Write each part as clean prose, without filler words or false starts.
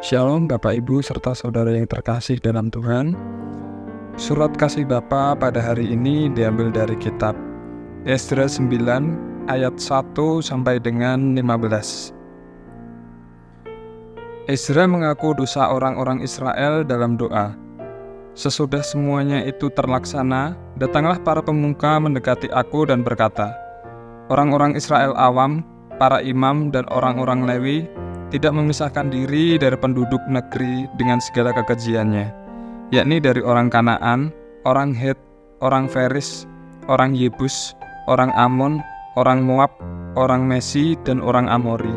Shalom Bapak Ibu serta saudara yang terkasih dalam Tuhan. Surat kasih Bapa pada hari ini diambil dari kitab Esdra 9 ayat 1 sampai dengan 15. Esdra mengaku dosa orang-orang Israel dalam doa. Sesudah semuanya itu terlaksana, datanglah para pemuka mendekati aku dan berkata, orang-orang Israel awam, para imam dan orang-orang Lewi tidak memisahkan diri dari penduduk negeri dengan segala kekejiannya, yakni dari orang Kanaan, orang Het, orang Feris, orang Yebus, orang Amon, orang Moab, orang Mesi, dan orang Amori.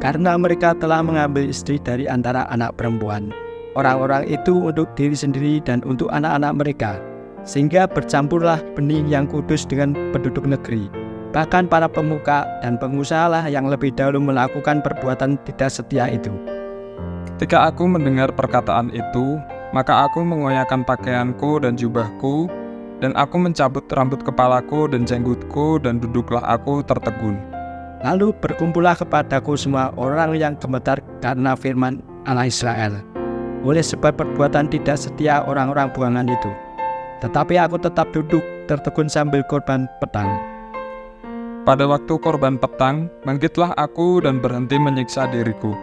Karena mereka telah mengambil istri dari antara anak perempuan orang-orang itu untuk diri sendiri dan untuk anak-anak mereka, sehingga bercampurlah benih yang kudus dengan penduduk negeri. Bahkan para pemuka dan pengusahalah yang lebih dahulu melakukan perbuatan tidak setia itu. Ketika aku mendengar perkataan itu, maka aku mengoyakkan pakaianku dan jubahku, dan aku mencabut rambut kepalaku dan jenggotku, dan duduklah aku tertegun. Lalu berkumpullah kepadaku semua orang yang gemetar karena firman Allah Israel, oleh sebab perbuatan tidak setia orang-orang buangan itu. Tetapi aku tetap duduk tertegun sambil korban petang. Pada waktu korban petang, bangkitlah aku dan berhenti menyiksa diriku.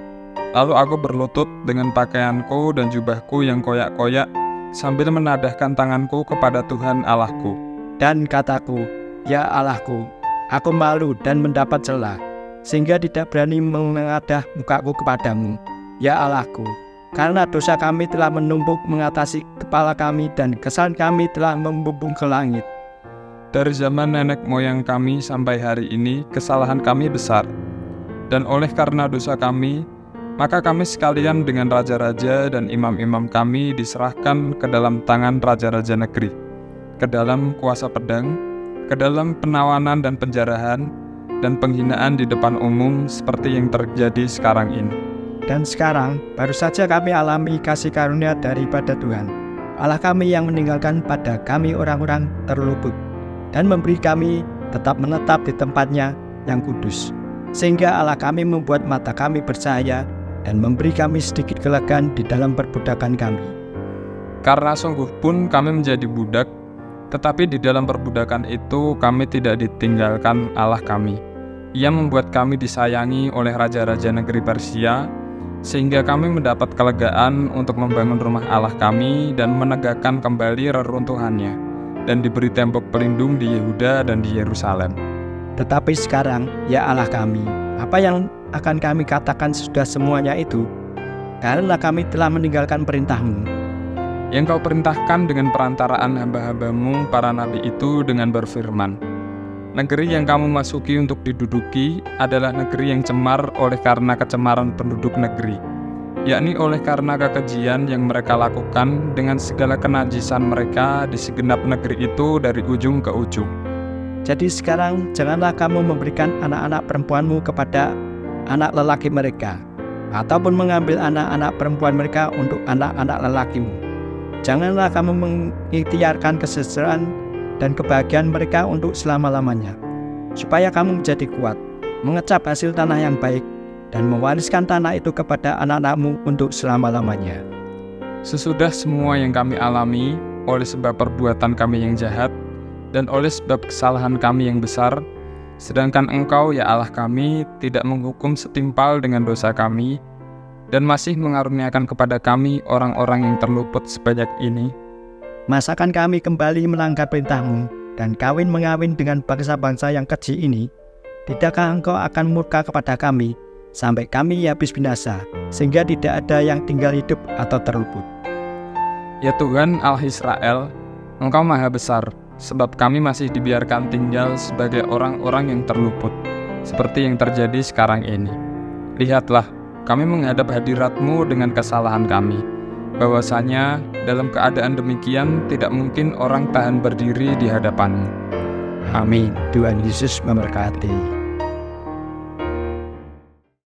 Lalu aku berlutut dengan pakaianku dan jubahku yang koyak-koyak, sambil menadahkan tanganku kepada Tuhan Allahku. Dan kataku, ya Allahku, aku malu dan mendapat celah, sehingga tidak berani mengadah mukaku kepadamu. Ya Allahku, karena dosa kami telah menumpuk mengatasi kepala kami dan kesalahan kami telah membumbung ke langit. Dari zaman nenek moyang kami sampai hari ini, kesalahan kami besar. Dan oleh karena dosa kami, maka kami sekalian dengan raja-raja dan imam-imam kami diserahkan ke dalam tangan raja-raja negeri, ke dalam kuasa pedang, ke dalam penawanan dan penjarahan, dan penghinaan di depan umum seperti yang terjadi sekarang ini. Dan sekarang, baru saja kami alami kasih karunia daripada Tuhan, Allah kami yang meninggalkan pada kami orang-orang terluput, dan memberi kami tetap menetap di tempatnya yang kudus, sehingga Allah kami membuat mata kami bercahaya dan memberi kami sedikit kelegaan di dalam perbudakan kami. Karena sungguh pun kami menjadi budak, tetapi di dalam perbudakan itu kami tidak ditinggalkan Allah kami. Ia membuat kami disayangi oleh raja-raja negeri Persia, sehingga kami mendapat kelegaan untuk membangun rumah Allah kami dan menegakkan kembali reruntuhannya, dan diberi tembok pelindung di Yehuda dan di Yerusalem. Tetapi sekarang, ya Allah kami, apa yang akan kami katakan sudah semuanya itu? Karena kami telah meninggalkan perintah-Mu. Yang Kau perintahkan dengan perantaraan hamba-hambamu para nabi itu dengan berfirman, negeri yang kamu masuki untuk diduduki adalah negeri yang cemar oleh karena kecemaran penduduk negeri, yakni oleh karena kekejian yang mereka lakukan dengan segala kenajisan mereka di segenap negeri itu dari ujung ke ujung. Jadi sekarang janganlah kamu memberikan anak-anak perempuanmu kepada anak lelaki mereka, ataupun mengambil anak-anak perempuan mereka untuk anak-anak lelakimu. Janganlah kamu mengikhtiarkan kesejahteraan dan kebahagiaan mereka untuk selama-lamanya, supaya kamu menjadi kuat, mengecap hasil tanah yang baik, dan mewariskan tanah itu kepada anak-anakmu untuk selama-lamanya. Sesudah semua yang kami alami, oleh sebab perbuatan kami yang jahat, dan oleh sebab kesalahan kami yang besar, sedangkan Engkau, ya Allah kami, tidak menghukum setimpal dengan dosa kami, dan masih mengaruniakan kepada kami orang-orang yang terluput sebanyak ini, masakan kami kembali melanggar perintah-Mu, dan kawin mengawin dengan bangsa-bangsa yang keji ini? Tidakkah Engkau akan murka kepada kami, sampai kami habis binasa, sehingga tidak ada yang tinggal hidup atau terluput? Ya Tuhan Allah Israel, Engkau maha besar, sebab kami masih dibiarkan tinggal sebagai orang-orang yang terluput, seperti yang terjadi sekarang ini. Lihatlah, kami menghadap hadirat-Mu dengan kesalahan kami, bahwasanya dalam keadaan demikian tidak mungkin orang tahan berdiri di hadapan-Mu. Amin. Tuhan Yesus memberkati.